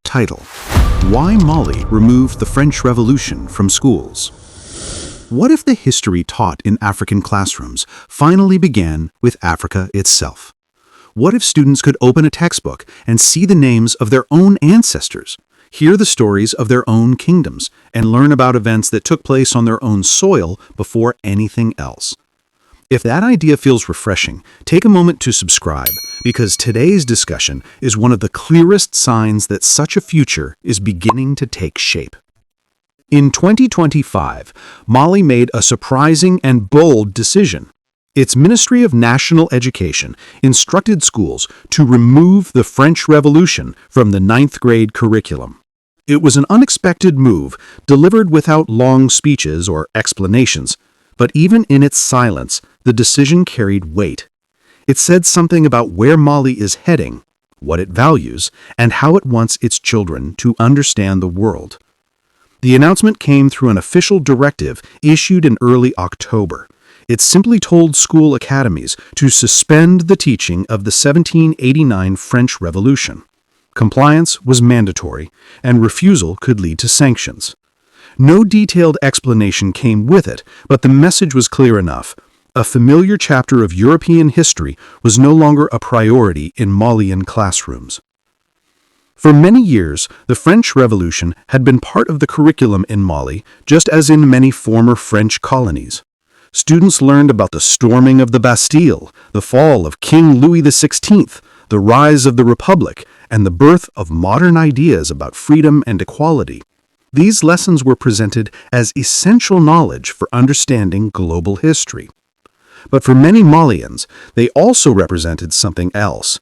Title: Why Mali Removed the French Revolution from Schools. What if the history taught in African classrooms finally began with Africa itself? What if students could open a textbook and see the names of their own ancestors, hear the stories of their own kingdoms, and learn about events that took place on their own soil before anything else? If that idea feels refreshing, take a moment to subscribe, because today's discussion is one of the clearest signs that such a future is beginning to take shape. In 2025, Mali made a surprising and bold decision. Its Ministry of National Education instructed schools to remove the French Revolution from the 9th grade curriculum. It was an unexpected move, delivered without long speeches or explanations, but even in its silence, the decision carried weight. It said something about where Mali is heading, what it values, and how it wants its children to understand the world. The announcement came through an official directive issued in early October. It simply told school academies to suspend the teaching of the 1789 French Revolution. Compliance was mandatory, and refusal could lead to sanctions. No detailed explanation came with it, but the message was clear enough. A familiar chapter of European history was no longer a priority in Malian classrooms. For many years, the French Revolution had been part of the curriculum in Mali, just as in many former French colonies. Students learned about the storming of the Bastille, the fall of King Louis XVI, the rise of the Republic, and the birth of modern ideas about freedom and equality. These lessons were presented as essential knowledge for understanding global history. But for many Malians, they also represented something else: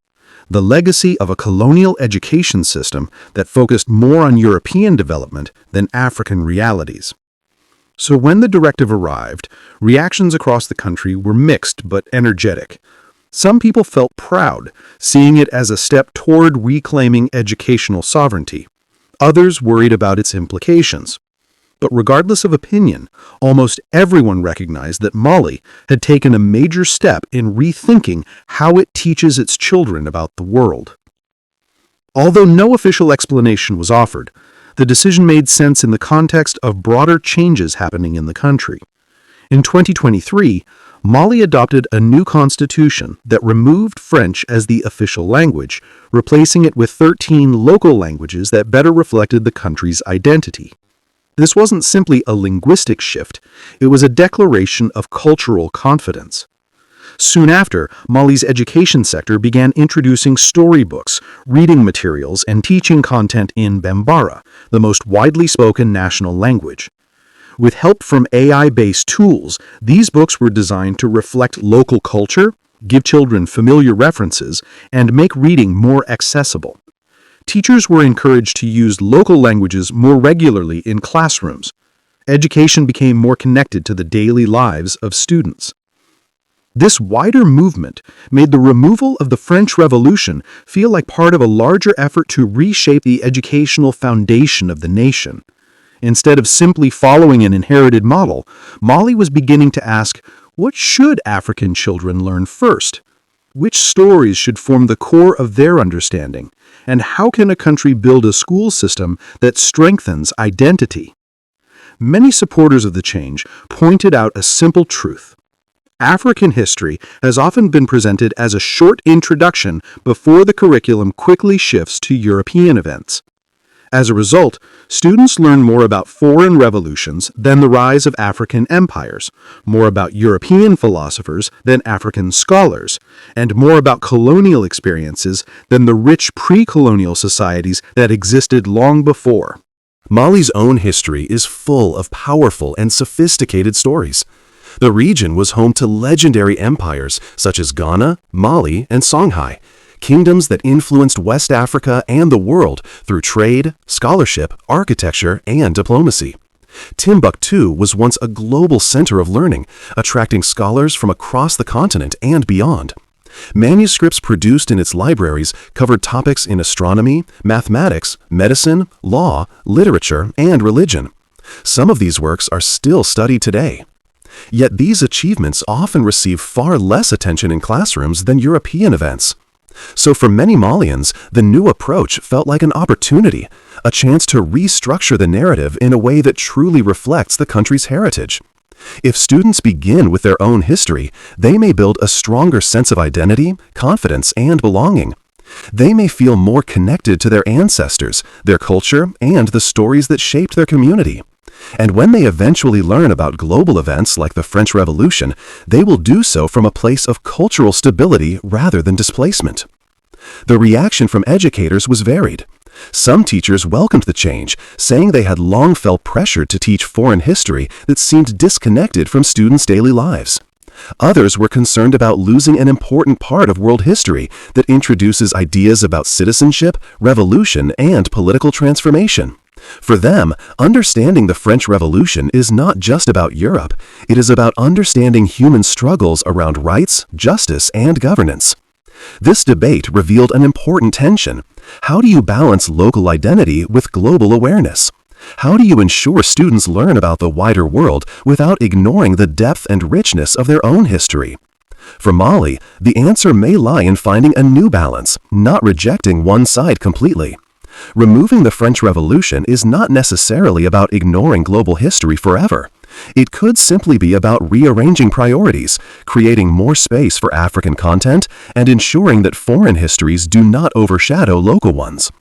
the legacy of a colonial education system that focused more on European development than African realities. So when the directive arrived, reactions across the country were mixed but energetic. Some people felt proud, seeing it as a step toward reclaiming educational sovereignty. Others worried about its implications. But regardless of opinion, almost everyone recognized that Mali had taken a major step in rethinking how it teaches its children about the world. Although no official explanation was offered, the decision made sense in the context of broader changes happening in the country. In 2023, Mali adopted a new constitution that removed French as the official language, replacing it with 13 local languages that better reflected the country's identity. This wasn't simply a linguistic shift, it was a declaration of cultural confidence. Soon after, Mali's education sector began introducing storybooks, reading materials, and teaching content in Bambara, the most widely spoken national language. With help from AI-based tools, these books were designed to reflect local culture, give children familiar references, and make reading more accessible. Teachers were encouraged to use local languages more regularly in classrooms. Education became more connected to the daily lives of students. This wider movement made the removal of the French Revolution feel like part of a larger effort to reshape the educational foundation of the nation. Instead of simply following an inherited model, Mali was beginning to ask, what should African children learn first? Which stories should form the core of their understanding? And how can a country build a school system that strengthens identity? Many supporters of the change pointed out a simple truth. African history has often been presented as a short introduction before the curriculum quickly shifts to European events. As a result, students learn more about foreign revolutions than the rise of African empires, more about European philosophers than African scholars, and more about colonial experiences than the rich pre-colonial societies that existed long before. Mali's own history is full of powerful and sophisticated stories. The region was home to legendary empires such as Ghana, Mali, and Songhai, kingdoms that influenced West Africa and the world through trade, scholarship, architecture, and diplomacy. Timbuktu was once a global center of learning, attracting scholars from across the continent and beyond. Manuscripts produced in its libraries covered topics in astronomy, mathematics, medicine, law, literature, and religion. Some of these works are still studied today. Yet these achievements often receive far less attention in classrooms than European events. So for many Malians, the new approach felt like an opportunity, a chance to restructure the narrative in a way that truly reflects the country's heritage. If students begin with their own history, they may build a stronger sense of identity, confidence, and belonging. They may feel more connected to their ancestors, their culture, and the stories that shaped their community. And when they eventually learn about global events like the French Revolution, they will do so from a place of cultural stability rather than displacement. The reaction from educators was varied. Some teachers welcomed the change, saying they had long felt pressured to teach foreign history that seemed disconnected from students' daily lives. Others were concerned about losing an important part of world history that introduces ideas about citizenship, revolution, and political transformation. For them, understanding the French Revolution is not just about Europe, it is about understanding human struggles around rights, justice, and governance. This debate revealed an important tension. How do you balance local identity with global awareness? How do you ensure students learn about the wider world without ignoring the depth and richness of their own history? For Mali, the answer may lie in finding a new balance, not rejecting one side completely. Removing the French Revolution is not necessarily about ignoring global history forever. It could simply be about rearranging priorities, creating more space for African content, and ensuring that foreign histories do not overshadow local ones.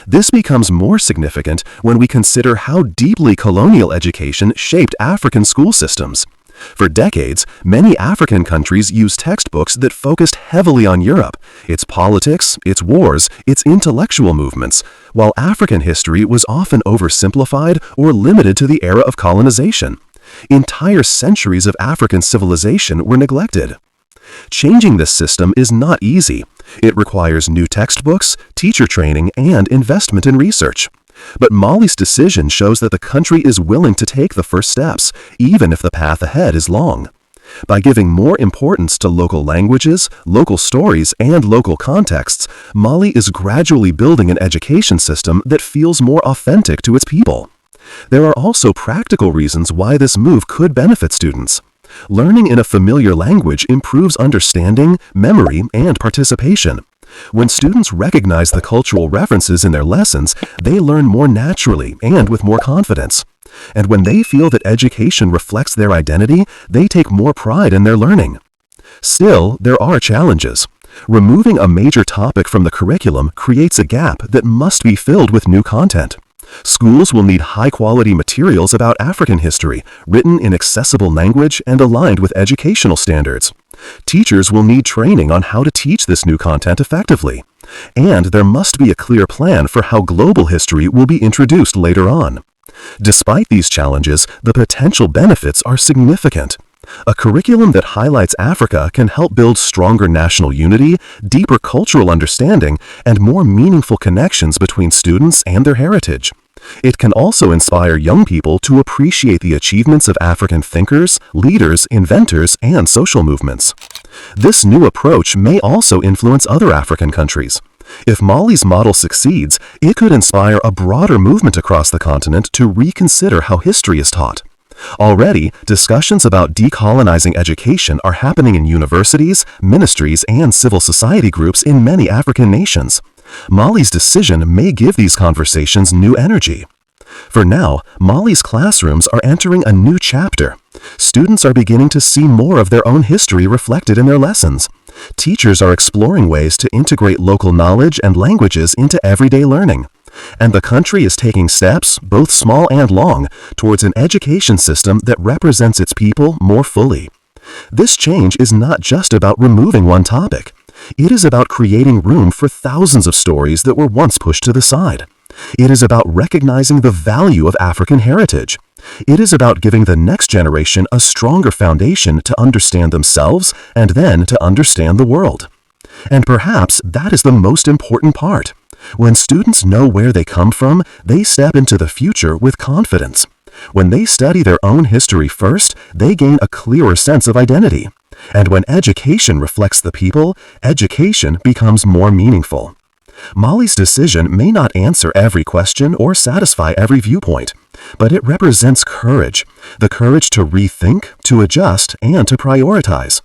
This becomes more significant when we consider how deeply colonial education shaped African school systems. For decades, many African countries used textbooks that focused heavily on Europe, its politics, its wars, its intellectual movements, while African history was often oversimplified or limited to the era of colonization. Entire centuries of African civilization were neglected. Changing this system is not easy. It requires new textbooks, teacher training, and investment in research. But Mali's decision shows that the country is willing to take the first steps, even if the path ahead is long. By giving more importance to local languages, local stories, and local contexts, Mali is gradually building an education system that feels more authentic to its people. There are also practical reasons why this move could benefit students. Learning in a familiar language improves understanding, memory, and participation. When students recognize the cultural references in their lessons, they learn more naturally and with more confidence. And when they feel that education reflects their identity, they take more pride in their learning. Still, there are challenges. Removing a major topic from the curriculum creates a gap that must be filled with new content. Schools will need high-quality materials about African history, written in accessible language and aligned with educational standards. Teachers will need training on how to teach this new content effectively. And there must be a clear plan for how global history will be introduced later on. Despite these challenges, the potential benefits are significant. A curriculum that highlights Africa can help build stronger national unity, deeper cultural understanding, and more meaningful connections between students and their heritage. It can also inspire young people to appreciate the achievements of African thinkers, leaders, inventors, and social movements. This new approach may also influence other African countries. If Mali's model succeeds, it could inspire a broader movement across the continent to reconsider how history is taught. Already, discussions about decolonizing education are happening in universities, ministries, and civil society groups in many African nations. Mali's decision may give these conversations new energy. For now, Mali's classrooms are entering a new chapter. Students are beginning to see more of their own history reflected in their lessons. Teachers are exploring ways to integrate local knowledge and languages into everyday learning. And the country is taking steps, both small and long, towards an education system that represents its people more fully. This change is not just about removing one topic. It is about creating room for thousands of stories that were once pushed to the side. It is about recognizing the value of African heritage. It is about giving the next generation a stronger foundation to understand themselves and then to understand the world. And perhaps that is the most important part. When students know where they come from, they step into the future with confidence. When they study their own history first, they gain a clearer sense of identity. And when education reflects the people, education becomes more meaningful. Mali's decision may not answer every question or satisfy every viewpoint, but it represents courage, the courage to rethink, to adjust, and to prioritize.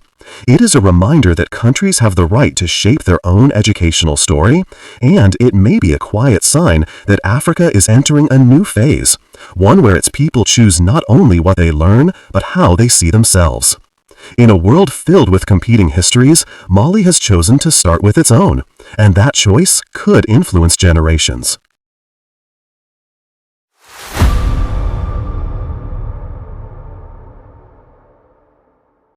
It is a reminder that countries have the right to shape their own educational story, and it may be a quiet sign that Africa is entering a new phase, one where its people choose not only what they learn, but how they see themselves. In a world filled with competing histories, Mali has chosen to start with its own, and that choice could influence generations.